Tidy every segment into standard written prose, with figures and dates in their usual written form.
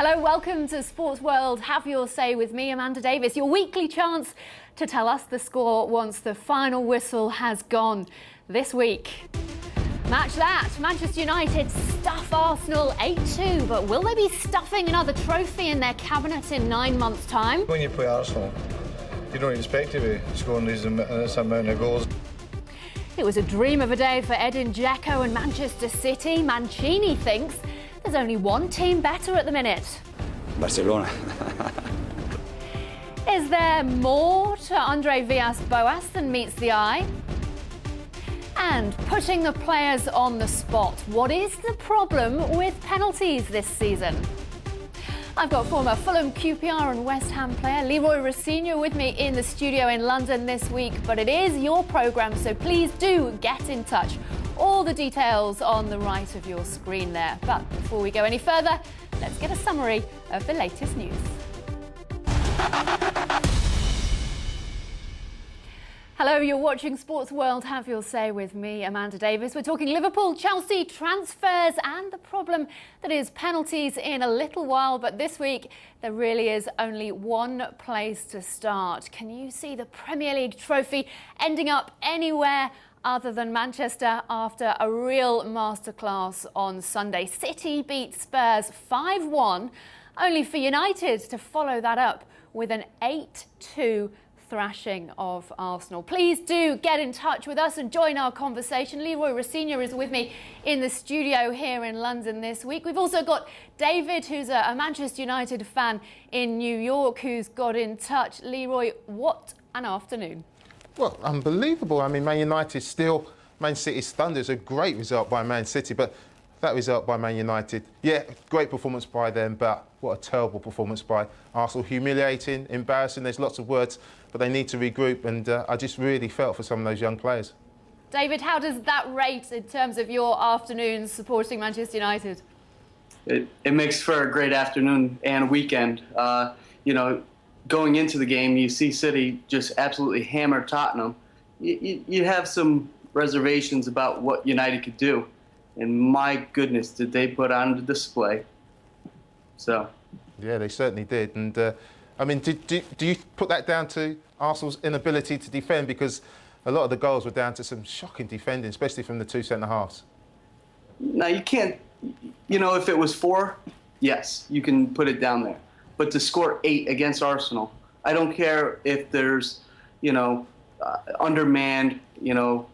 Hello, welcome to Sports World. Have your say with me, Amanda Davis. Your weekly chance to tell us the score once the final whistle has gone this week. Match that. Manchester United stuff Arsenal 8-2, but will they be stuffing another trophy in their cabinet in 9 months' time? When you play Arsenal, you don't expect to be scoring this amount of goals. It was a dream of a day for Edin Dzeko and Manchester City. Mancini thinks there's only one team better at the minute. Barcelona. Is there more to Andre Villas-Boas than meets the eye? And putting the players on the spot, what is the problem with penalties this season? I've got former Fulham, QPR and West Ham player Leroy Rossignol with me in the studio in London this week, but it is your programme, so please do get in touch. All the details on the right of your screen there. But before we go any further, let's get a summary of the latest news. Hello, you're watching Sports World. Have your say with me, Amanda Davis. We're talking Liverpool, Chelsea, transfers and the problem that is penalties in a little while. But this week, there really is only one place to start. Can you see the Premier League trophy ending up anywhere other than Manchester after a real masterclass on Sunday? City beat Spurs 5-1, only for United to follow that up with an 8-2 thrashing of Arsenal. Please do get in touch with us and join our conversation. Leroy Rossignol is with me in the studio here in London this week. We've also got David, who's a Manchester United fan in New York, who's got in touch. Leroy, what an afternoon. Well, unbelievable. I mean, Man United still, Man City's stunned. It's a great result by Man City, but that result by Man United, yeah, great performance by them, but what a terrible performance by Arsenal. Humiliating, embarrassing, there's lots of words, but they need to regroup, and I just really felt for some of those young players. David, how does that rate in terms of your afternoon supporting Manchester United? It makes for a great afternoon and weekend. You know, going into the game, you see City just absolutely hammer Tottenham. You have some reservations about what United could do. And my goodness, did they put on the display. So. Yeah, they certainly did. And, I mean, do you put that down to Arsenal's inability to defend? Because a lot of the goals were down to some shocking defending, especially from the two centre-halves. No, you can't. You know, if it was 4, yes, you can put it down there. But to score 8 against Arsenal, I don't care if there's, you know, undermanned, you know,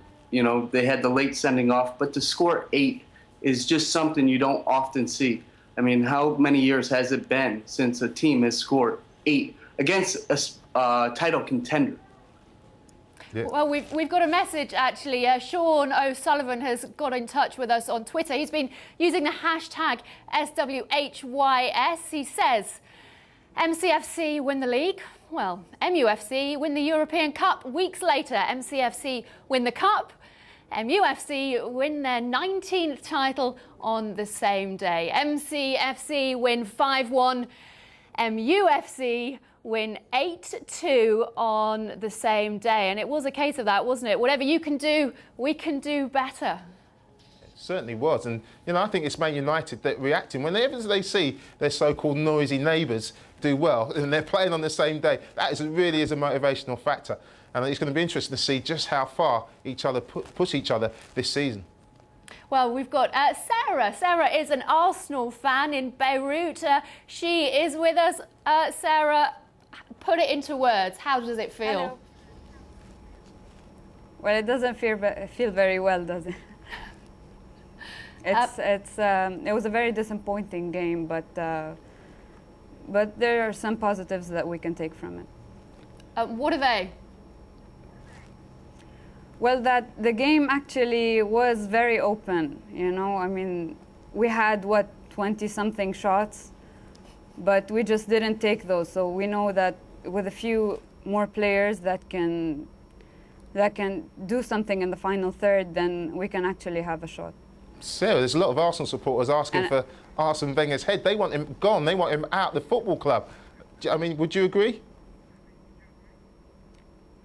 they had the late sending off, but to score 8 is just something you don't often see. I mean, how many years has it been since a team has scored 8 against a title contender? Yeah. Well, we've got a message, actually. Sean O'Sullivan has got in touch with us on Twitter. He's been using the hashtag SWHYS. He says, MCFC win the league. Well, MUFC win the European Cup. Weeks later, MCFC win the Cup. MUFC win their 19th title on the same day. MCFC win 5-1. MUFC win 8-2 on the same day. And it was a case of that, wasn't it? Whatever you can do, we can do better. It certainly was. And, you know, I think it's Man United that reacting. Whenever they see their so-called noisy neighbours do well and they're playing on the same day, that really is a motivational factor. And it's going to be interesting to see just how far each other push each other this season. Well, we've got Sarah. Sarah is an Arsenal fan in Beirut. She is with us. Sarah, put it into words. How does it feel? Hello. Well, it doesn't feel very well, does it? It was a very disappointing game, but there are some positives that we can take from it. What are they? Well, that the game actually was very open, you know. I mean, we had, 20-something shots, but we just didn't take those. So we know that with a few more players that can do something in the final third, then we can actually have a shot. Sarah, there's a lot of Arsenal supporters asking for Arsene Wenger's head. They want him gone. They want him out the football club. I mean, would you agree?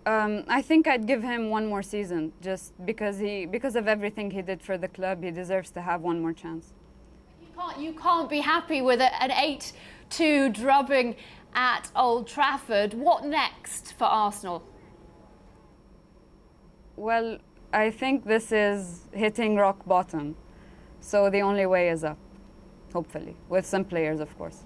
I think I'd give him one more season, just because of everything he did for the club. He deserves to have one more chance. You can't be happy with an 8-2 drubbing at Old Trafford. What next for Arsenal? Well, I think this is hitting rock bottom. So the only way is up, hopefully, with some players, of course.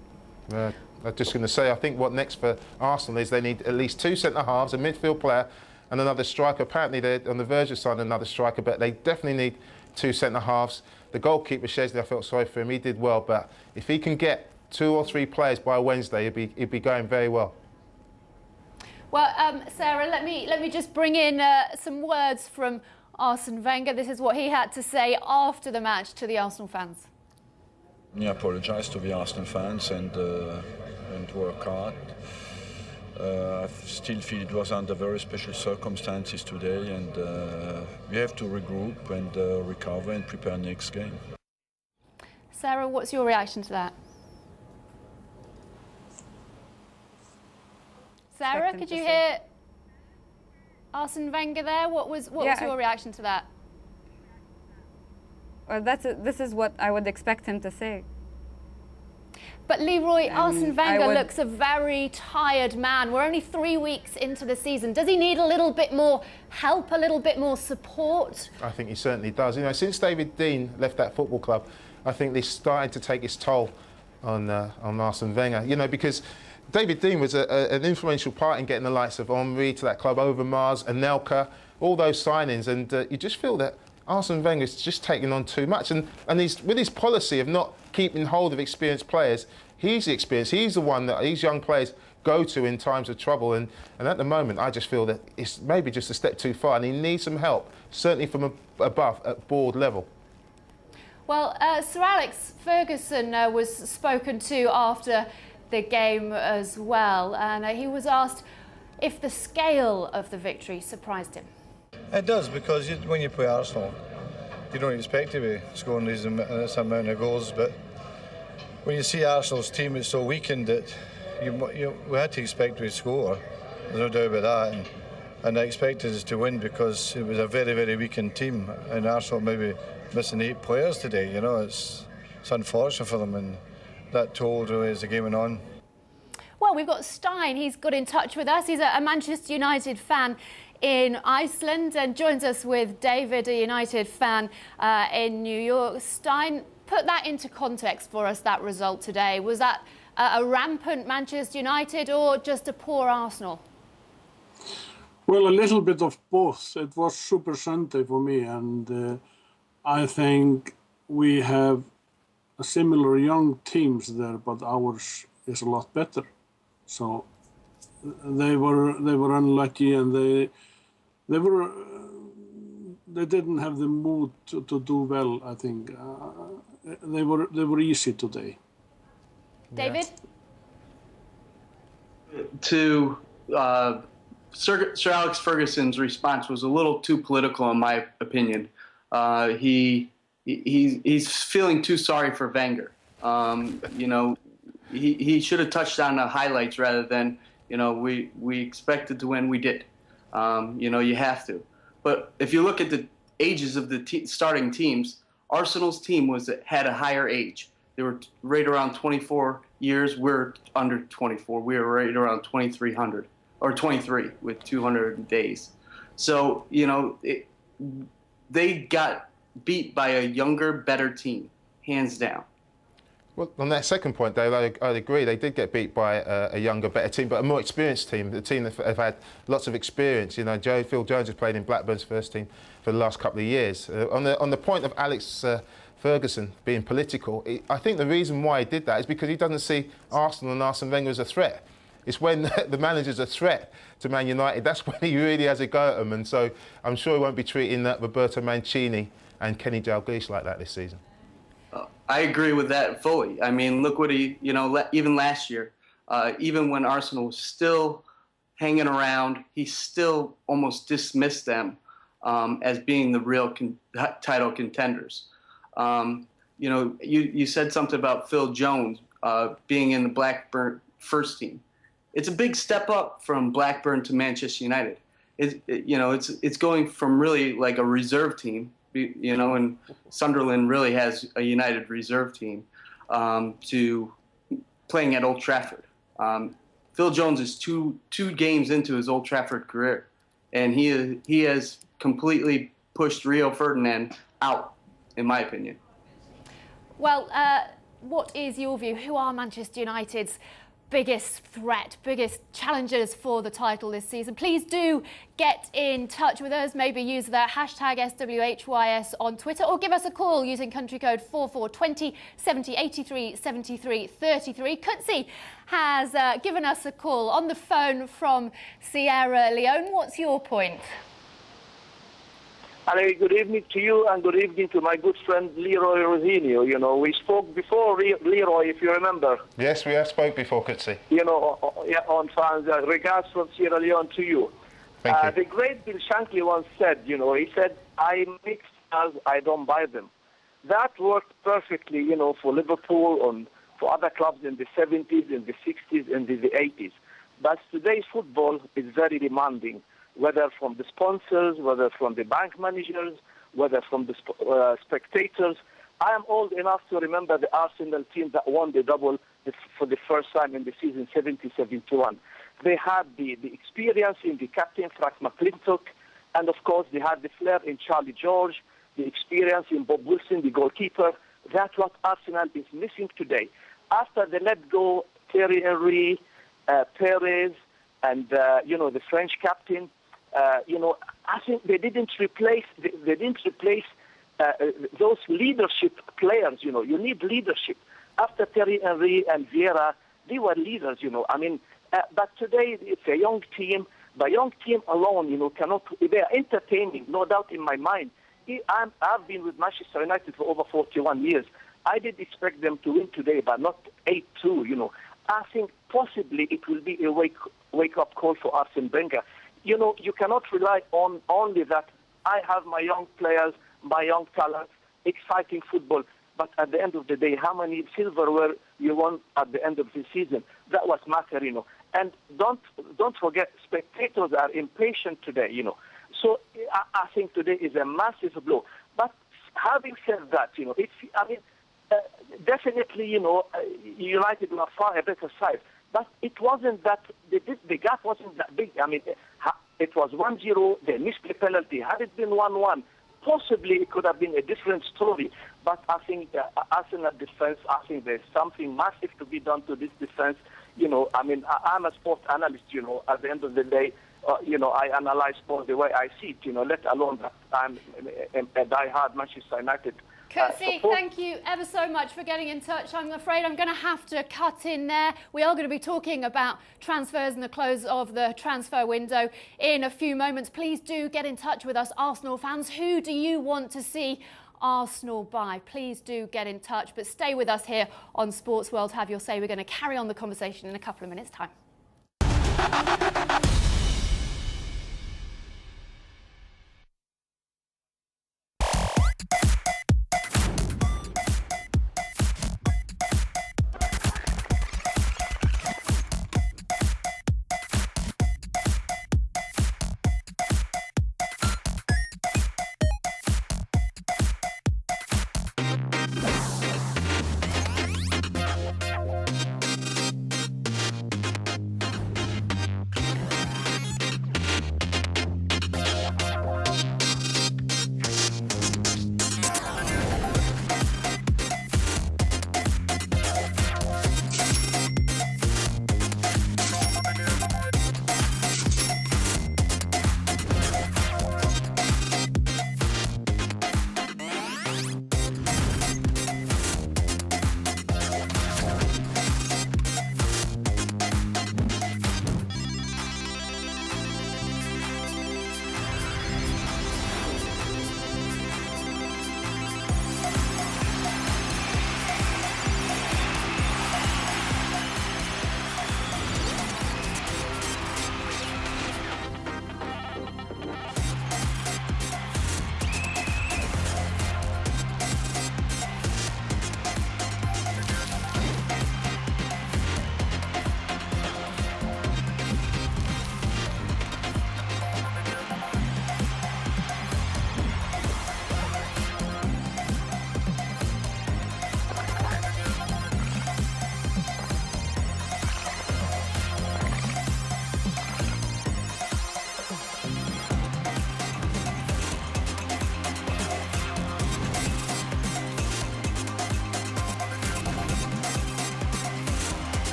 I'm just going to say, I think what next for Arsenal is they need at least 2 centre-halves, a midfield player and another striker. Apparently they're on the verge of signing another striker, but they definitely need 2 centre-halves. The goalkeeper, Szczesny, I felt sorry for him. He did well, but if he can get 2 or 3 players by Wednesday, he'd be going very well. Well, Sarah, let me just bring in some words from Arsene Wenger. This is what he had to say after the match to the Arsenal fans. I apologise to the Arsenal fans and work hard. I still feel it was under very special circumstances today, and we have to regroup and recover and prepare next game. Sarah, what's your reaction to that? Sarah, could you hear Arsene Wenger there? What was your reaction to that? Well, this is what I would expect him to say. But Leroy, Arsene Wenger looks a very tired man. We're only 3 weeks into the season. Does he need a little bit more help, a little bit more support? I think he certainly does. You know, since David Dein left that football club, I think this started to take its toll on Arsene Wenger. You know, because David Dein was an influential part in getting the likes of Henry to that club, Overmars, Anelka, all those signings, and you just feel that Arsene Wenger's just taking on too much, and he's, with his policy of not keeping hold of experienced players, he's the experienced, he's the one that these young players go to in times of trouble, and at the moment I just feel that it's maybe just a step too far, and he needs some help, certainly from above, at board level. Well, Sir Alex Ferguson was spoken to after the game as well, and he was asked if the scale of the victory surprised him. It does, because when you play Arsenal, you don't expect to be scoring this amount of goals, but when you see Arsenal's team, it's so weakened that we had to expect to score. There's no doubt about that, and I expected us to win because it was a very, very weakened team, and Arsenal maybe missing 8 players today. You know, it's unfortunate for them, and that told really as the game went on. Well, we've got Stein. He's got in touch with us. He's a Manchester United fan in Iceland and joins us with David, a United fan in New York. Stein, put that into context for us, that result today. Was that a rampant Manchester United or just a poor Arsenal? Well, a little bit of both. It was Super Sunday for me, and I think we have a similar young teams there, but ours is a lot better. So they were unlucky, and they didn't have the mood to do well. I think they were easy today. David? To Sir Alex Ferguson's response was a little too political, in my opinion. He's feeling too sorry for Wenger. You know, he should have touched on the highlights rather than, you know, we expected to win, we did. You know, you have to. But if you look at the ages of the starting teams, Arsenal's team had a higher age. They were right around 24 years. We're under 24. We were right around 2,300 or 23 with 200 days. So, you know, they got beat by a younger, better team, hands down. Well, on that second point, Dave, I'd agree. They did get beat by a younger, better team, but a more experienced team, a team that have had lots of experience. You know, Phil Jones has played in Blackburn's first team for the last couple of years. On the point of Alex Ferguson being political, I think the reason why he did that is because he doesn't see Arsenal and Arsene Wenger as a threat. It's when the manager's a threat to Man United, that's when he really has a go at them. And so I'm sure he won't be treating Roberto Mancini and Kenny Dalglish like that this season. I agree with that fully. I mean, look what he, you know, even last year, even when Arsenal was still hanging around, he still almost dismissed them as being the real title contenders. You know, you said something about Phil Jones being in the Blackburn first team. It's a big step up from Blackburn to Manchester United. You know, it's going from really like a reserve team, you know, and Sunderland really has a United reserve team, to playing at Old Trafford. Phil Jones is two games into his Old Trafford career, and he has completely pushed Rio Ferdinand out, in my opinion. Well, what is your view? Who are Manchester United's biggest threat, biggest challengers for the title this season? Please do get in touch with us. Maybe use the hashtag SWHYS on Twitter, or give us a call using country code 4420 70 83 73 33. Kutsi has given us a call on the phone from Sierra Leone. What's your point? Hello, good evening to you and good evening to my good friend Leroy Rosinio. You know, we spoke before, Leroy, if you remember. Yes, we have spoke before, Kutsi. You know, on fans, regards from Sierra Leone to you. Thank you. The great Bill Shankly once said, you know, he said, I make stars, I don't buy them. That worked perfectly, you know, for Liverpool and for other clubs in the 70s, in the 60s, and in the 80s. But today's football is very demanding, whether from the sponsors, whether from the bank managers, whether from the spectators. I am old enough to remember the Arsenal team that won the double for the first time in the season 70-71. They had the experience in the captain, Frank McClintock, and of course they had the flair in Charlie George, the experience in Bob Wilson, the goalkeeper. That's what Arsenal is missing today. After they let go Thierry Henry, Perez, and you know, the French captain, you know, I think they didn't replace those leadership players. You know, you need leadership. After Thierry Henry and Vieira, they were leaders. You know, I mean, but today it's a young team. The young team alone, you know, cannot. They are entertaining, no doubt in my mind. I've been with Manchester United for over 41 years. I did expect them to win today, but not 8-2. You know, I think possibly it will be a wake-up call for Arsene Wenger. You know, you cannot rely on only that I have my young players, my young talents, exciting football. But at the end of the day, how many silverware you won at the end of the season? That was matter, you know. And don't forget, spectators are impatient today, you know. So I think today is a massive blow. But having said that, you know, definitely, you know, United were far a better side. But it wasn't that, the gap wasn't that big. I mean, it was 1-0, they missed the penalty. Had it been 1-1, possibly it could have been a different story. But I think Arsenal defense, I think there's something massive to be done to this defense. You know, I mean, I'm a sports analyst, you know, at the end of the day, you know, I analyze sport the way I see it, you know, let alone that I'm a die-hard Manchester United. Kutsi, thank you ever so much for getting in touch. I'm afraid I'm going to have to cut in there. We are going to be talking about transfers and the close of the transfer window in a few moments. Please do get in touch with us, Arsenal fans. Who do you want to see Arsenal buy? Please do get in touch, but stay with us here on Sports World. Have your say. We're going to carry on the conversation in a couple of minutes' time.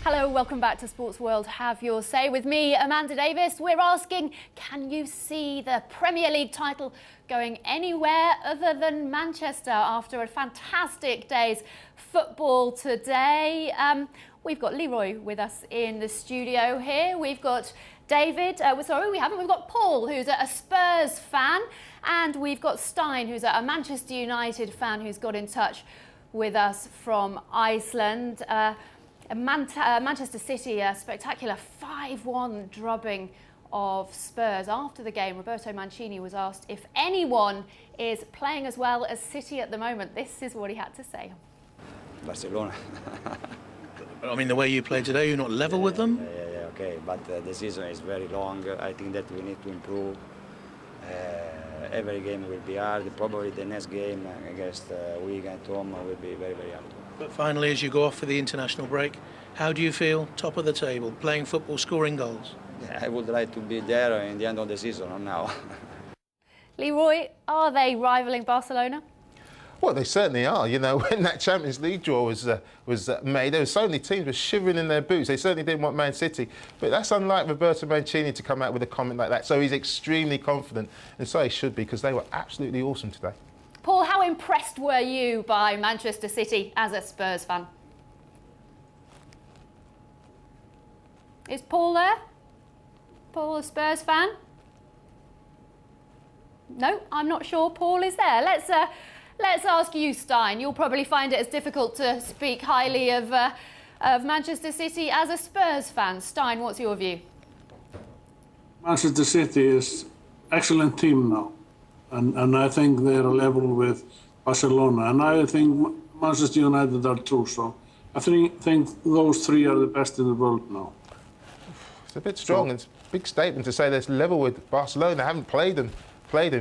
Hello, welcome back to Sports World Have Your Say with me, Amanda Davis. We're asking, can you see the Premier League title going anywhere other than Manchester after a fantastic day's football today? We've got Leroy with us in the studio here. We've got David, we've got Paul, who's a Spurs fan, and we've got Stein, who's a Manchester United fan, who's got in touch with us from Iceland. Manchester City, a spectacular 5-1 drubbing of Spurs. After the game, Roberto Mancini was asked if anyone is playing as well as City at the moment. This is what he had to say. Barcelona. I mean, the way you play today, you're not level with them? Yeah, okay, but the season is very long. I think that we need to improve. Every game will be hard. Probably the next game against Wigan at home will be very, very hard. But finally, as you go off for the international break, how do you feel top of the table, playing football, scoring goals? I would like to be there in the end of the season, not now. Leroy, are they rivaling Barcelona? Well, they certainly are. You know, when that Champions League draw was made, there were so many teams were shivering in their boots. They certainly didn't want Man City. But that's unlike Roberto Mancini to come out with a comment like that. So he's extremely confident, and so he should be, because they were absolutely awesome today. Paul, how impressed were you by Manchester City as a Spurs fan? Is Paul there? Paul, a Spurs fan? No, I'm not sure Paul is there. Let's ask you, Stein. You'll probably find it as difficult to speak highly of Manchester City as a Spurs fan. Stein, what's your view? Manchester City is an excellent team now. And I think they're level with Barcelona. And I think Manchester United are too. So I think those three are the best in the world now. It's a bit strong. It's a big statement to say they're level with Barcelona. I haven't played them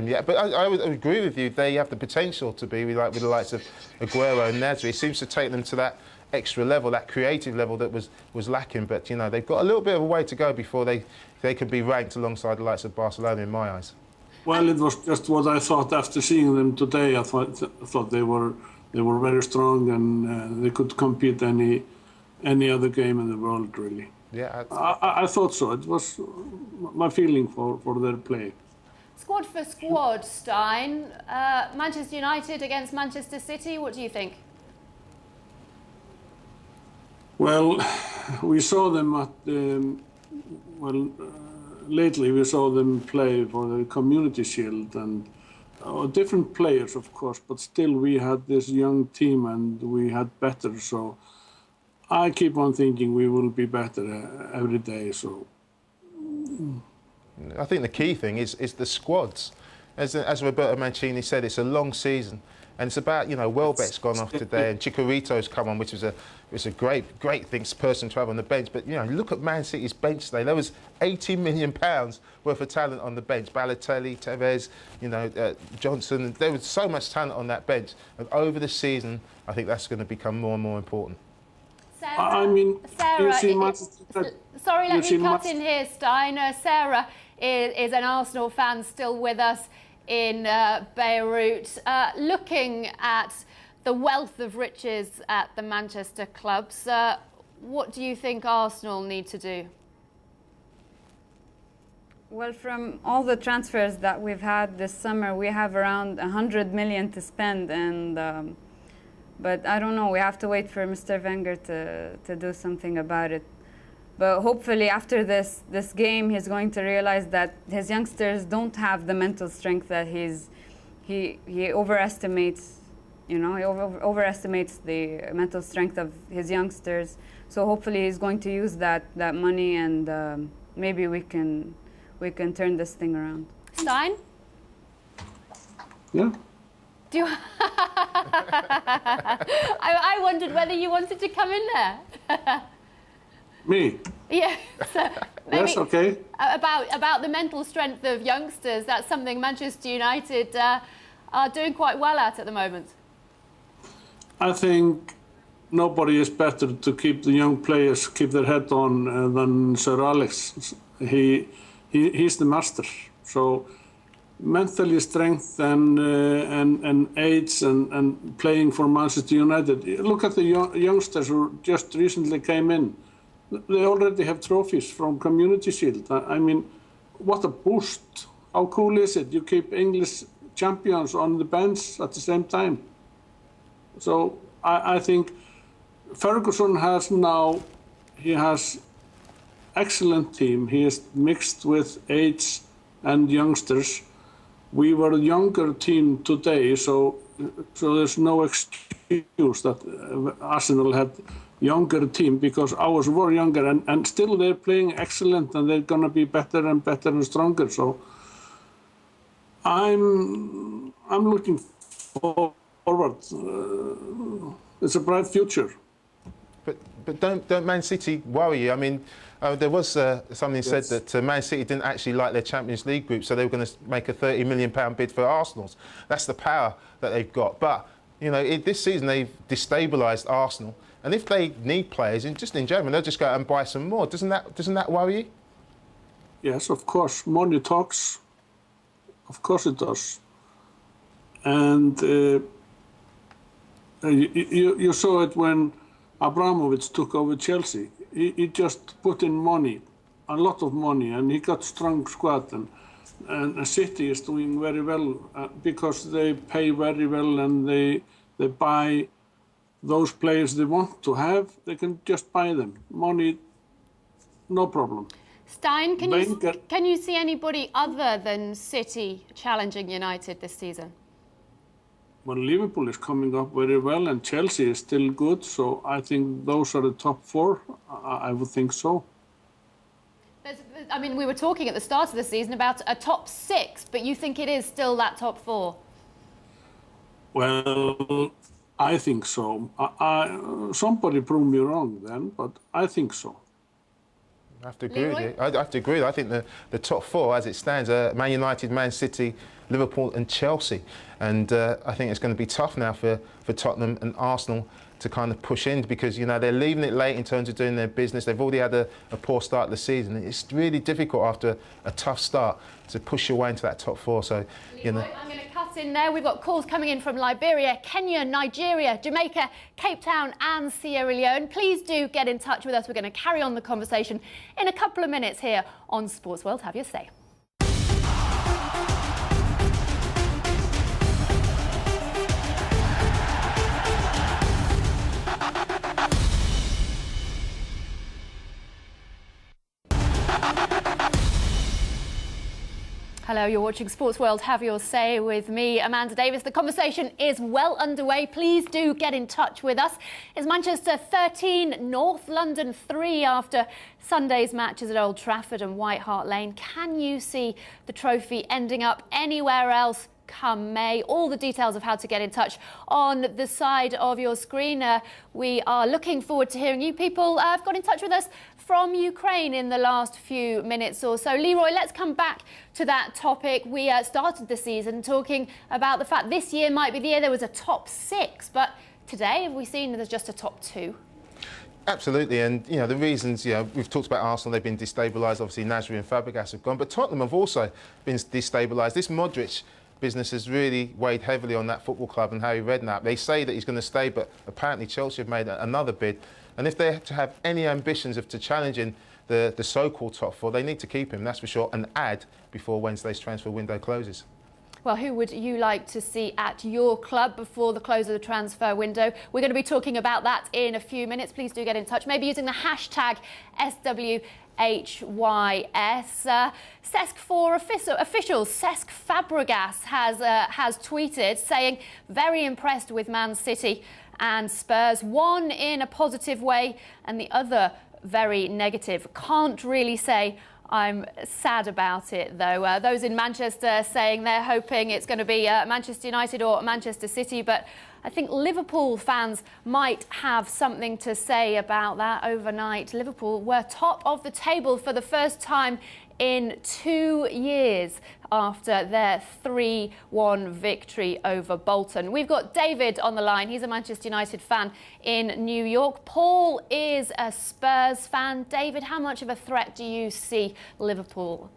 yet. But I would agree with you. They have the potential to be with the likes of Aguero and Nasri. It seems to take them to that extra level, that creative level that was lacking. But, you know, they've got a little bit of a way to go before they can be ranked alongside the likes of Barcelona in my eyes. Well, it was just what I thought after seeing them today. I thought they were very strong, and they could compete any other game in the world, really. Yeah, I thought so. It was my feeling for their play. Squad for squad, Stein. Manchester United against Manchester City. What do you think? Well, we saw them at lately we saw them play for the Community Shield, and different players, of course, but still we had this young team and we had better. So I keep on thinking we will be better every day. So I think the key thing is the squads. As Roberto Mancini said, it's a long season, and it's about, you know, Welbeck's gone off today and Chicharito's come on, which was a great thing, person to have on the bench. But, you know, look at Man City's bench today. There was £80 million worth of talent on the bench. Balotelli, Tevez, you know, Johnson. There was so much talent on that bench. And over the season, I think that's going to become more and more important. Sarah, I mean, Sarah, sorry, let me cut in here, Stein. Sarah is an Arsenal fan still with us in Beirut. Looking at the wealth of riches at the Manchester clubs, what do you think Arsenal need to do? Well, from all the transfers that we've had this summer, we have around 100 million to spend, and but I don't know. We have to wait for Mr. Wenger to do something about it. But hopefully, after this game, he's going to realize that his youngsters don't have the mental strength that he overestimates. You know, he overestimates the mental strength of his youngsters. So hopefully, he's going to use that money, and maybe we can turn this thing around. Stein? Yeah. Do you I wondered whether you wanted to come in there. Me? Yeah. So Yes, okay. About the mental strength of youngsters, that's something Manchester United are doing quite well at the moment. I think nobody is better to keep the young players keep their head on than Sir Alex. He's the master. So mentally strength and age and playing for Manchester United. Look at the youngsters who just recently came in. They already have trophies from Community Shield. I mean, what a boost. How cool is it? You keep English champions on the bench at the same time. So I think Ferguson has now, he has excellent team. He is mixed with age and youngsters. We were a younger team today, so there's no excuse that Arsenal had younger team, because ours were younger, and still they're playing excellent, and they're gonna be better and better and stronger. So I'm looking forward. It's a bright future. But don't Man City worry you? I mean, there was something said that Man City didn't actually like their Champions League group, so they were going to make a £30 million bid for Arsenal's. That's the power that they've got. But you know, this season they've destabilised Arsenal, and if they need players, just in general, they'll just go out and buy some more. Doesn't that worry you? Yes, of course. Money talks. Of course it does. And you saw it when Abramovich took over Chelsea. He just put in money, a lot of money, and he got strong squad. And City is doing very well because they pay very well, and they buy those players they want to have. They can just buy them. Money, no problem. Stein, can you see anybody other than City challenging United this season? Well, Liverpool is coming up very well, and Chelsea is still good, so I think those are the top four. I would think so. I mean, we were talking at the start of the season about a top six, but you think it is still that top four? Well, I think so. Somebody prove me wrong then, but I think so. I have to agree with you. I have to agree. I think the top four, as it stands, are Man United, Man City, Liverpool and Chelsea. And I think it's going to be tough now for Tottenham and Arsenal to kind of push in, because, you know, they're leaving it late in terms of doing their business. They've already had a poor start of the season. It's really difficult after a tough start to push your way into that top four. So, you know. I'm going to cut in there. We've got calls coming in from Liberia, Kenya, Nigeria, Jamaica, Cape Town and Sierra Leone. Please do get in touch with us. We're going to carry on the conversation in a couple of minutes here on Sports World. Have your say. Hello, you're watching Sports World. Have your say with me, Amanda Davis. The conversation is well underway. Please do get in touch with us. It's Manchester 13, North London 3 after Sunday's matches at Old Trafford and White Hart Lane. Can you see the trophy ending up anywhere else come May? All the details of how to get in touch on the side of your screen. We are looking forward to hearing you. People have got in touch with us from Ukraine in the last few minutes or so. Leroy, let's come back to that topic. We started the season talking about the fact this year might be the year there was a top six, but today have we seen there's just a top two? Absolutely, and you know the reasons. You know, we've talked about Arsenal; they've been destabilised. Obviously, Nasri and Fabregas have gone, but Tottenham have also been destabilised. This Modric business has really weighed heavily on that football club and Harry Redknapp. They say that he's going to stay, but apparently Chelsea have made another bid. And if they have any ambitions of challenging the so-called top four, they need to keep him, that's for sure, and add before Wednesday's transfer window closes. Well, who would you like to see at your club before the close of the transfer window? We're going to be talking about that in a few minutes. Please do get in touch, maybe using the hashtag SWHYS. Cesc4 officials, Cesc Fabregas has tweeted saying, very impressed with Man City and Spurs, one in a positive way and the other very negative. Can't really say I'm sad about it, though. Those in Manchester saying they're hoping it's going to be Manchester United or Manchester City, but I think Liverpool fans might have something to say about that. Overnight, Liverpool were top of the table for the first time in 2 years after their 3-1 victory over Bolton. We've got David on the line. He's a Manchester United fan in New York. Paul is a Spurs fan. David, how much of a threat do you see Liverpool?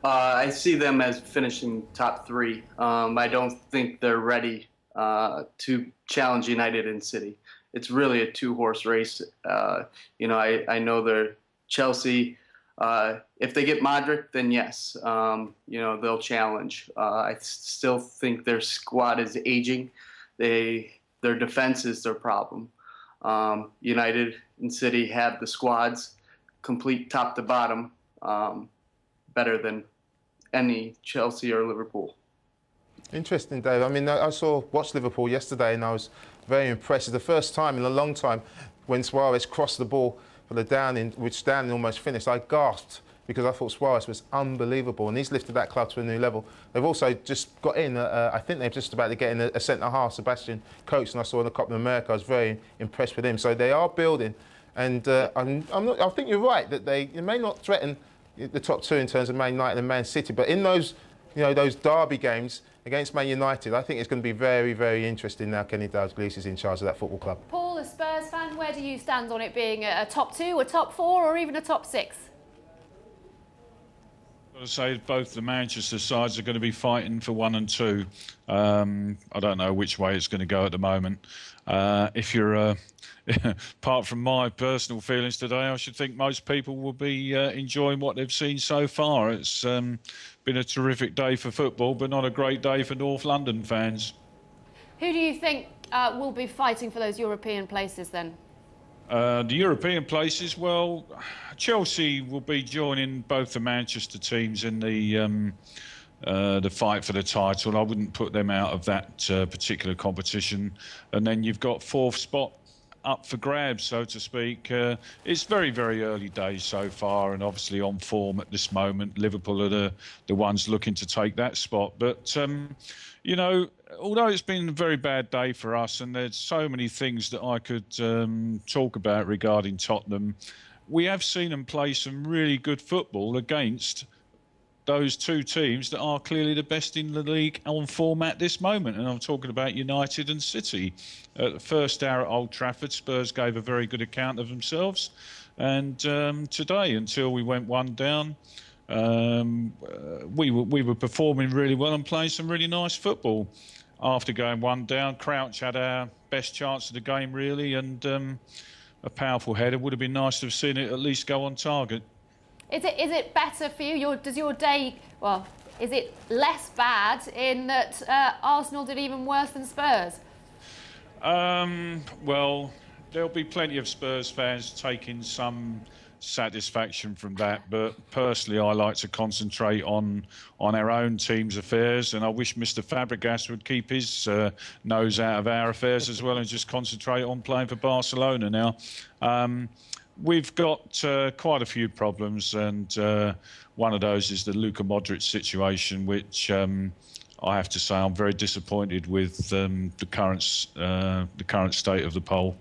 I see them as finishing top 3. I don't think they're ready to challenge United and City. It's really a 2-horse race. I know they're Chelsea. If they get Modric, then yes, they'll challenge. I still think their squad is aging. Their defense is their problem. United and City have the squads, complete top to bottom, better than any Chelsea or Liverpool. Interesting, Dave. I mean, watched Liverpool yesterday, and I was very impressed. It's the first time in a long time when Suarez crossed the ball for the down-in, which down-in almost finished. I gasped because I thought Suarez was unbelievable, and he's lifted that club to a new level. They've also just got in, I think they're just about to get in a centre-half, Sebastian Coates, and I saw in the Copa America. I was very impressed with him. So they are building, and I think you're right that they may not threaten the top 2 in terms of Man United and Man City, but in those, those derby games against Man United, I think it's going to be very, very interesting now Kenny Dalglish is in charge of that football club. Paul, a Spurs fan, where do you stand on it being a top 2, a top 4 or even a top 6? I've got to say both the Manchester sides are going to be fighting for 1 and 2. I don't know which way it's going to go at the moment. If you're apart from my personal feelings today, I should think most people will be enjoying what they've seen so far. It's been a terrific day for football, but not a great day for North London fans. Who do you think will be fighting for those European places then? The European places, well, Chelsea will be joining both the Manchester teams in the fight for the title. I wouldn't put them out of that particular competition. And then you've got 4th spot up for grabs, so to speak. It's very, very early days so far, and obviously on form at this moment. Liverpool are the ones looking to take that spot. But, although it's been a very bad day for us, and there's so many things that I could talk about regarding Tottenham, we have seen them play some really good football against those 2 teams that are clearly the best in the league on form at this moment. And I'm talking about United and City. At the first hour at Old Trafford, Spurs gave a very good account of themselves. And today, until we went 1 down, we were performing really well and playing some really nice football. After going 1 down, Crouch had our best chance of the game, really, and a powerful header. Would have been nice to have seen it at least go on target. Is it better for you? Is it less bad in that Arsenal did even worse than Spurs? Well, there'll be plenty of Spurs fans taking some satisfaction from that, but personally I like to concentrate on our own team's affairs, and I wish Mr. Fabregas would keep his nose out of our affairs as well and just concentrate on playing for Barcelona now. We've got quite a few problems, and one of those is the Luka Modric situation, which I have to say I'm very disappointed with the current state of the poll.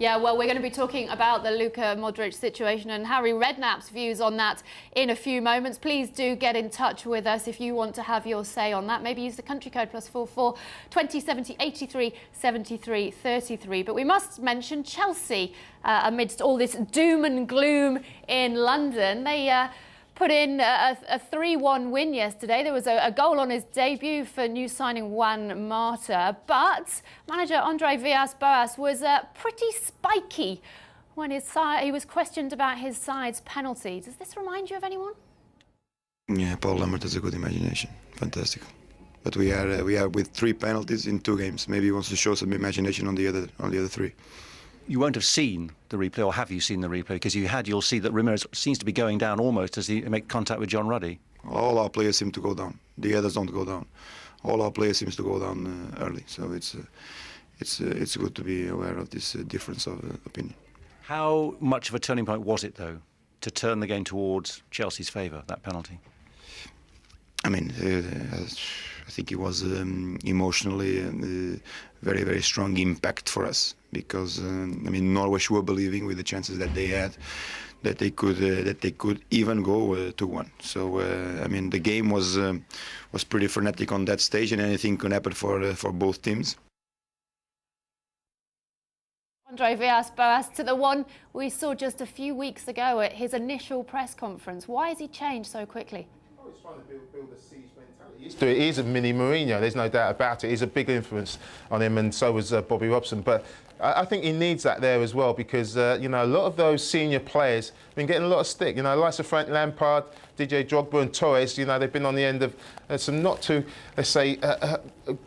Yeah, well, we're going to be talking about the Luka Modric situation and Harry Redknapp's views on that in a few moments. Please do get in touch with us if you want to have your say on that. Maybe use the country code +44 2070 83 73 33. But we must mention Chelsea amidst all this doom and gloom in London. They put in a 3-1 win yesterday. There was a goal on his debut for new signing Juan Mata, but manager Andre Villas-Boas was pretty spiky when he was questioned about his side's penalty. Does this remind you of anyone? Yeah, Paul Lambert has a good imagination. Fantastic. But we are with 3 penalties in 2 games. Maybe he wants to show some imagination on the other 3. You won't have seen the replay, or have you seen the replay? Because you'll see that Ramirez seems to be going down almost as he makes contact with John Ruddy. All our players seem to go down. The others don't go down. All our players seem to go down early. So it's good to be aware of this difference of opinion. How much of a turning point was it, though, to turn the game towards Chelsea's favour, that penalty? I mean, I think it was emotionally very, very strong impact for us, because Norwich were believing, with the chances that they had, that they could even go 2-1. So the game was pretty frenetic on that stage, and anything could happen for both teams. Andre Villas-Boas to the one we saw just a few weeks ago at his initial press conference. Why has he changed so quickly? Oh, he's trying to build a siege mentality. He is a mini Mourinho, there's no doubt about it. He's a big influence on him, and so was Bobby Robson. But I think he needs that there as well, because you know, a lot of those senior players have been getting a lot of stick. You know, like Frank Lampard, DJ Drogba and Torres, you know, they've been on the end of some not too, let's say,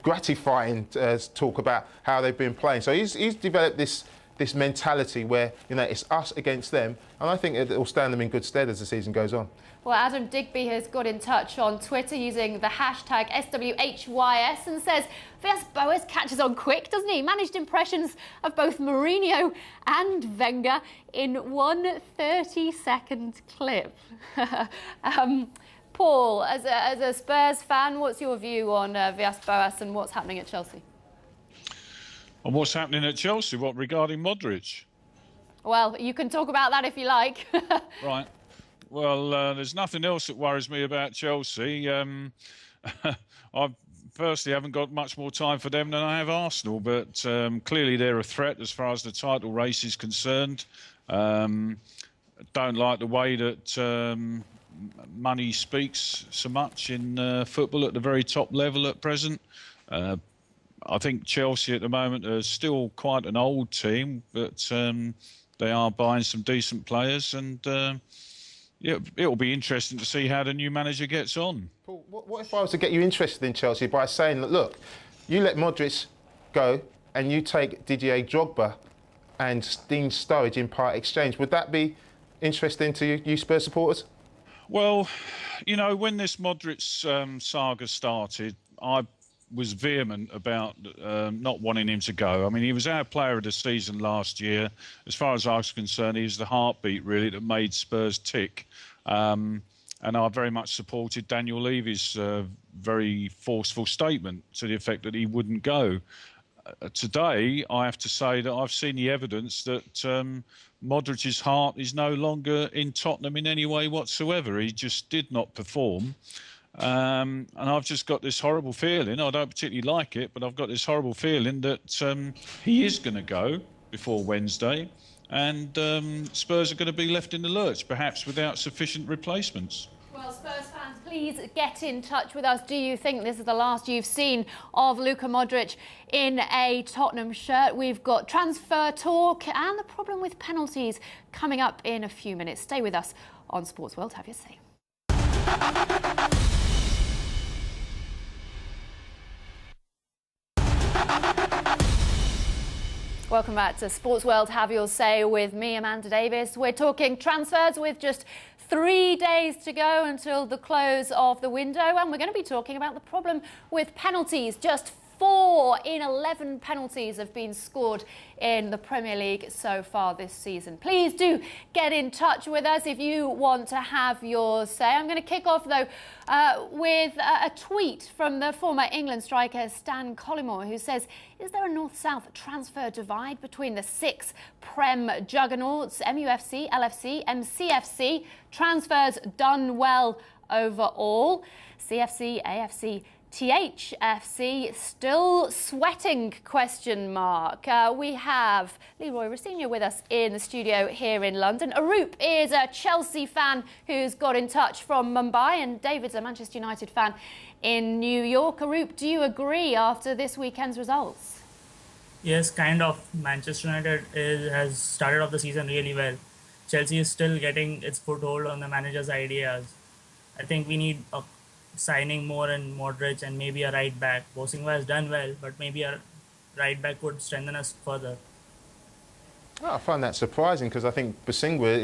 gratifying talk about how they've been playing. So he's developed this mentality where, you know, it's us against them, and I think it will stand them in good stead as the season goes on. Well, Adam Digby has got in touch on Twitter using the hashtag SWHYS and says Villas-Boas catches on quick, doesn't he? Managed impressions of both Mourinho and Wenger in one 30-second clip. Paul, as a Spurs fan, what's your view on Villas-Boas and what's happening at Chelsea? And what's happening at Chelsea? What, regarding Modric? Well, you can talk about that if you like. Right. Well, there's nothing else that worries me about Chelsea. I personally haven't got much more time for them than I have Arsenal, but clearly they're a threat as far as the title race is concerned. Don't like the way that money speaks so much in football at the very top level at present. I think Chelsea at the moment are still quite an old team, but they are buying some decent players, and it'll be interesting to see how the new manager gets on. Paul, what if I was to get you interested in Chelsea by saying that, look, you let Modric go and you take Didier Drogba and Dean Sturridge in part exchange? Would that be interesting to you Spurs supporters? Well, you know, when this Modric saga started, I was vehement about not wanting him to go. I mean, he was our player of the season last year. As far as I was concerned, he was the heartbeat, really, that made Spurs tick. And I very much supported Daniel Levy's very forceful statement to the effect that he wouldn't go. Today, I have to say that I've seen the evidence that Modric's heart is no longer in Tottenham in any way whatsoever. He just did not perform. And I've just got this horrible feeling, I don't particularly like it, but I've got this horrible feeling that he is going to go before Wednesday, and Spurs are going to be left in the lurch, perhaps without sufficient replacements. Well, Spurs fans, please get in touch with us. Do you think this is the last you've seen of Luka Modric in a Tottenham shirt? We've got transfer talk and the problem with penalties coming up in a few minutes. Stay with us on Sports World. Have your say. Welcome back to Sports World. Have your say with me, Amanda Davis. We're talking transfers with just 3 days to go until the close of the window, and we're going to be talking about the problem with penalties. Just 4 in 11 penalties have been scored in the Premier League so far this season. Please do get in touch with us if you want to have your say. I'm going to kick off, though, with a tweet from the former England striker Stan Collymore, who says, is there a north-south transfer divide between the 6 Prem juggernauts, MUFC, LFC, MCFC? Transfers done well overall. CFC, AFC, THFC still sweating, question mark. We have Leroy Rossini with us in the studio here in London. Arup is a Chelsea fan who's got in touch from Mumbai, and David's a Manchester United fan in New York. Arup, do you agree after this weekend's results? Yes, kind of. Manchester United has started off the season really well. Chelsea is still getting its foothold on the manager's ideas. I think we need a signing more in Modric and maybe a right back. Bosingwa has done well, but maybe a right back would strengthen us further. Oh, I find that surprising, because I think Bosingwa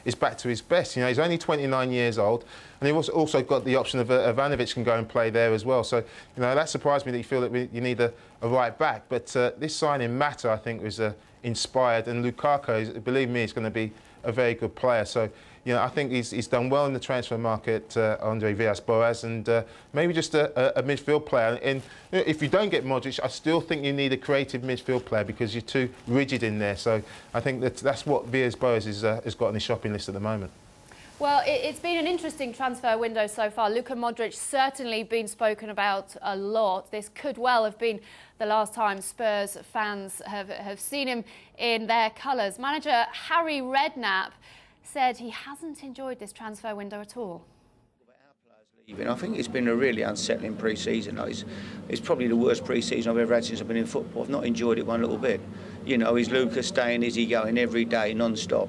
is back to his best. You know, he's only 29 years old, and he's also got the option of Ivanovic can go and play there as well. So, you know, that surprised me that you feel that you need a right back. But this signing, Mata, I think, was inspired, and Lukaku, believe me, is going to be a very good player. So, you know, I think he's done well in the transfer market, Andre Villas-Boas, and maybe just a midfield player. And if you don't get Modric, I still think you need a creative midfield player, because you're too rigid in there. So I think that's what Villas-Boas has got on his shopping list at the moment. Well, it's been an interesting transfer window so far. Luka Modric certainly been spoken about a lot. This could well have been the last time Spurs fans have seen him in their colours. Manager Harry Redknapp said he hasn't enjoyed this transfer window at all. I think it's been a really unsettling pre-season. It's probably the worst pre-season I've ever had since I've been in football. I've not enjoyed it one little bit. You know, is Luka staying? Is he going every day, non-stop?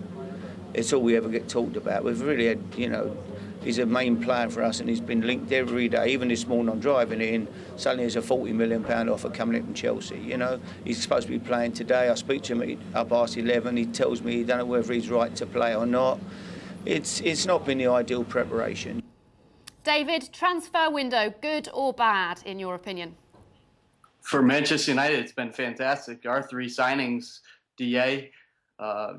It's all we ever get talked about. We've really had, you know, he's a main player for us and he's been linked every day. Even this morning I'm driving in, suddenly there's a £40 million offer coming in from Chelsea. You know, he's supposed to be playing today. I speak to him up past 11. He tells me he don't know whether he's right to play or not. It's not been the ideal preparation. David, transfer window, good or bad, in your opinion? For Manchester United, it's been fantastic. Our three signings, DA,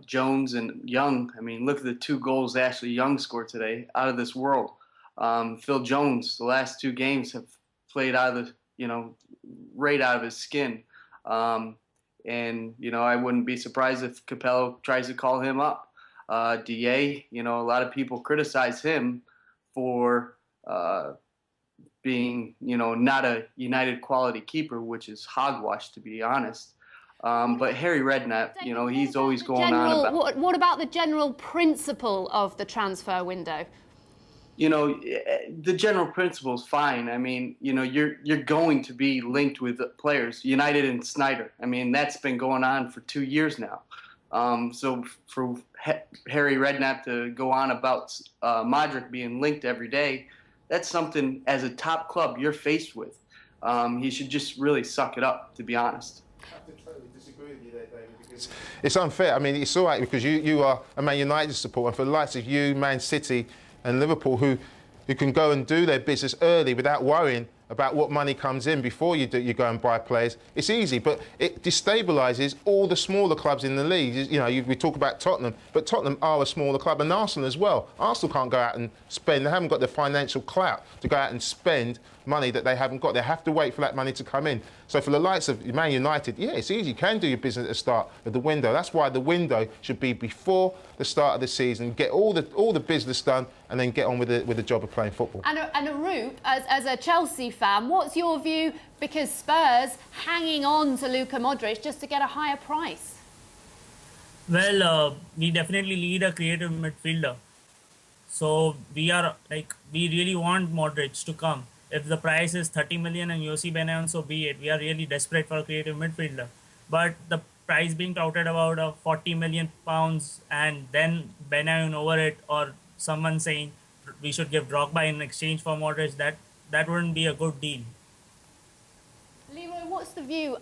Jones and Young. I mean, look at the 2 goals Ashley Young scored today, out of this world. Phil Jones, the last 2 games have played out of the, you know, right out of his skin. And, you know, I wouldn't be surprised if Capello tries to call him up. DA, you know, a lot of people criticize him for being, you know, not a United quality keeper, which is hogwash, to be honest. But Harry Redknapp, you know, he's always going on about... What about the general principle of the transfer window? You know, the general principle is fine. I mean, you know, you're going to be linked with players, United and Snyder. I mean, that's been going on for 2 years now. So for Harry Redknapp to go on about Modric being linked every day, that's something as a top club you're faced with. He should just really suck it up, to be honest. I have to totally disagree with you there, David, because it's unfair. I mean, it's all right because you are a Man United supporter, and for the likes of you, Man City and Liverpool, who can go and do their business early without worrying about what money comes in before you go and buy players, it's easy, but it destabilises all the smaller clubs in the league. You know, we talk about Tottenham, but Tottenham are a smaller club, and Arsenal as well. Arsenal can't go out and spend, they haven't got the financial clout to go out and spend money that they haven't got. They have to wait for that money to come in. So for the likes of Man United, yeah, it's easy. You can do your business at the start of the window. That's why the window should be before the start of the season. Get all the business done, and then get on with the job of playing football. And Arup, as a Chelsea fan, what's your view? Because Spurs hanging on to Luka Modric just to get a higher price. Well, we definitely need a creative midfielder. So we really want Modric to come. If the price is 30 million and Yossi Benayoun, so be it. We are really desperate for a creative midfielder. But the price being touted about of 40 million pounds and then Benayoun over it, or someone saying we should give Drogba in exchange for Modric, that wouldn't be a good deal. Leroy, what's the view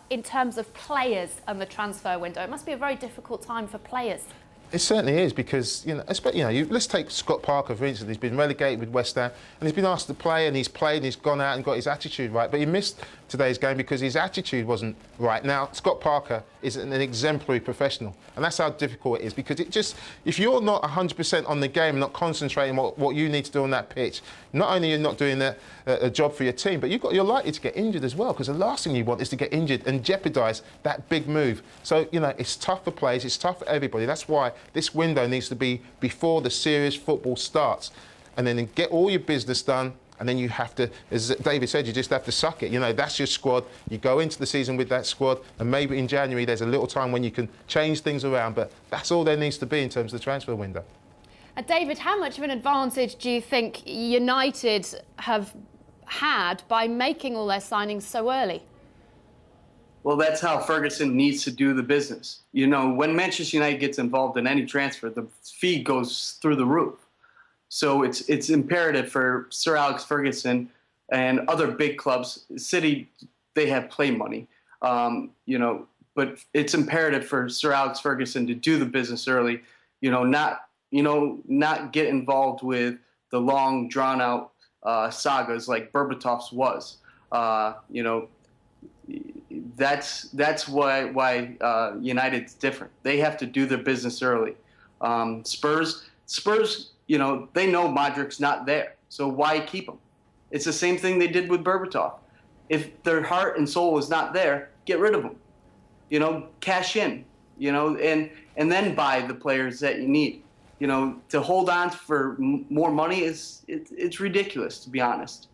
in terms of players and the transfer window? It must be a very difficult time for players. It certainly is, because let's take Scott Parker for instance. He's been relegated with West Ham and he's been asked to play, and he's played and he's gone out and got his attitude right, but he missed today's game because his attitude wasn't right. Now Scott Parker is an exemplary professional, and that's how difficult it is, because if you're not 100% on the game, not concentrating what you need to do on that pitch, not only you're not doing a job for your team, but you're likely to get injured as well, because the last thing you want is to get injured and jeopardise that big move. So it's tough for players, it's tough for everybody. That's why this window needs to be before the serious football starts, and then get all your business done. And then you have to, as David said, you just have to suck it. That's your squad. You go into the season with that squad, and maybe in January there's a little time when you can change things around, but that's all there needs to be in terms of the transfer window. David, how much of an advantage do you think United have had by making all their signings so early? Well, that's how Ferguson needs to do the business. When Manchester United gets involved in any transfer, the fee goes through the roof. So it's imperative for Sir Alex Ferguson and other big clubs. City, they have play money, but it's imperative for Sir Alex Ferguson to do the business early. Not get involved with the long, drawn-out sagas like Berbatov's was. That's why United's different. They have to do their business early. Spurs. They know Modric's not there, so why keep him? It's the same thing they did with Berbatov. If their heart and soul is not there, get rid of them. Cash in, and then buy the players that you need. You know, to hold on for more money it's ridiculous, to be honest.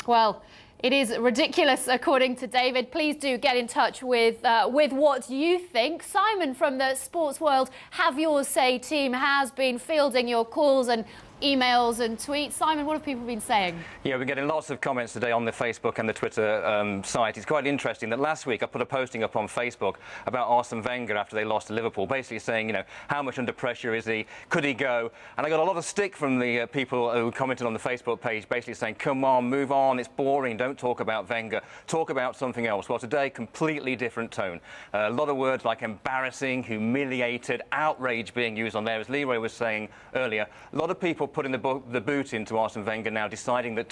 Well, it is ridiculous, according to David. Please do get in touch with what you think. Simon from the Sports World Have Your Say team has been fielding your calls and emails and tweets. Simon, what have people been saying? Yeah, we're getting lots of comments today on the Facebook and the Twitter site. It's quite interesting that last week I put a posting up on Facebook about Arsene Wenger after they lost to Liverpool, basically saying, you know, how much under pressure is he? Could he go? And I got a lot of stick from the people who commented on the Facebook page, basically saying, come on, move on, it's boring, don't talk about Wenger, talk about something else. Well, today, completely different tone. A lot of words like embarrassing, humiliated, outrage being used on there, as Leroy was saying earlier. A lot of people putting the boot into Arsene Wenger now, deciding that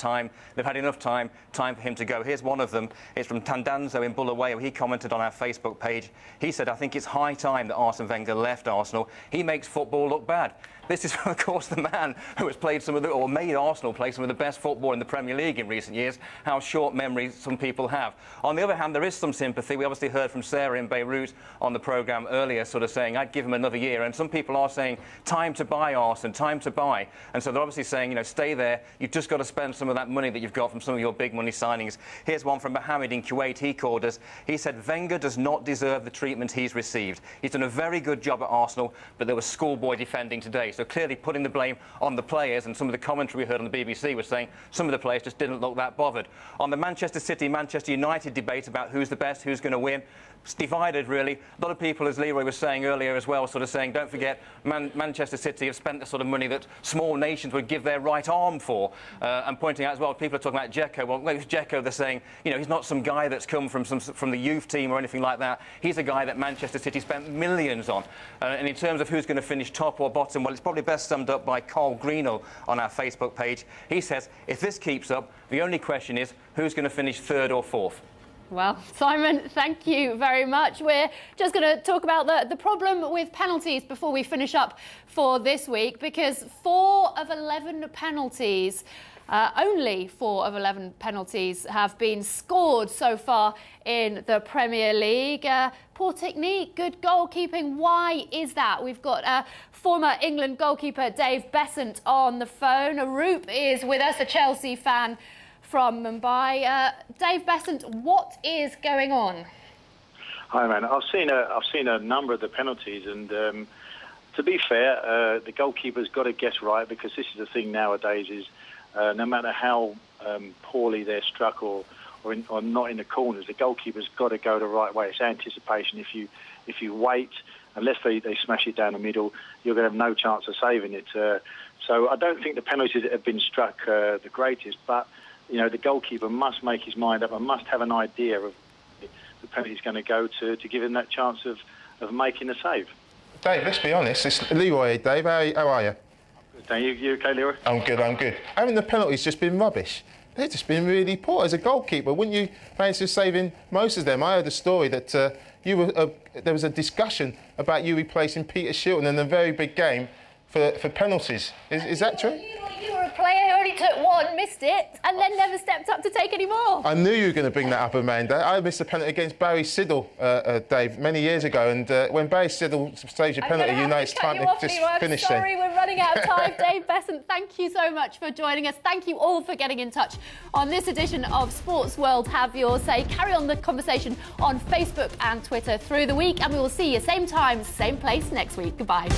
they've had enough time for him to go. Here's one of them. It's from Tandanzo in Bulawayo. He commented on our Facebook page. He said, I think it's high time that Arsene Wenger left Arsenal. He makes football look bad. This is, of course, the man who has played made Arsenal play some of the best football in the Premier League in recent years. How short memory some people have. On the other hand, there is some sympathy. We obviously heard from Sarah in Beirut on the programme earlier, sort of saying, I'd give him another year. And some people are saying, time to buy, Arsene, time to buy. And so they're obviously saying, you know, stay there. You've just got to spend some of that money that you've got from some of your big money signings. Here's one from Mohammed in Kuwait. He called us. He said, Wenger does not deserve the treatment he's received. He's done a very good job at Arsenal, but there was schoolboy defending today. So clearly putting the blame on the players, and some of the commentary we heard on the BBC was saying some of the players just didn't look that bothered. On the Manchester City, Manchester United debate about who's the best, who's going to win, it's divided really. A lot of people, as Leroy was saying earlier as well, sort of saying, don't forget, Manchester City have spent the sort of money that small nations would give their right arm for, and pointing out as well, people are talking about Dzeko. Well, with Dzeko, they're saying, you know, he's not some guy that's come from the youth team or anything like that. He's a guy that Manchester City spent millions on. And in terms of who's going to finish top or bottom, well, it's probably best summed up by Carl Greenall on our Facebook page. He says, if this keeps up, the only question is who's going to finish third or fourth. Well, Simon, thank you very much. We're just going to talk about the problem with penalties before we finish up for this week, because 4 of 11 penalties, only 4 of 11 penalties have been scored so far in the Premier League. Poor technique, good goalkeeping. Why is that? We've got former England goalkeeper Dave Besant on the phone. Arup is with us, a Chelsea fan from Mumbai. Dave Besant, what is going on? Hi, man. I've seen a number of the penalties, and to be fair, the goalkeeper's got to guess right, because this is the thing nowadays: is no matter how poorly they're struck or not in the corners, the goalkeeper's got to go the right way. It's anticipation. If you wait, unless they smash it down the middle, you're going to have no chance of saving it. So I don't think the penalties have been struck the greatest, but you know, the goalkeeper must make his mind up and must have an idea of the penalty he's going to go to give him that chance of making the save. Dave, let's be honest, it's Leroy. Dave, how are you? Thank you. You okay, Leroy? I'm good. Haven't the penalties just been rubbish? They've just been really poor. As a goalkeeper, wouldn't you fancy saving most of them? I heard a story that there was a discussion about you replacing Peter Shilton in a very big game for penalties. Is that true? You were a player who only took one, missed it, and then never stepped up to take any more. I knew you were going to bring that up, Amanda. I missed a penalty against Barry Siddle, Dave, many years ago, and when Barry Siddle saves a penalty, you know it's time to just finish it. Sorry, we're running out of time. Dave Besant, thank you so much for joining us. Thank you all for getting in touch on this edition of Sports World Have Your Say. Carry on the conversation on Facebook and Twitter through the week, and we will see you same time, same place next week. Goodbye.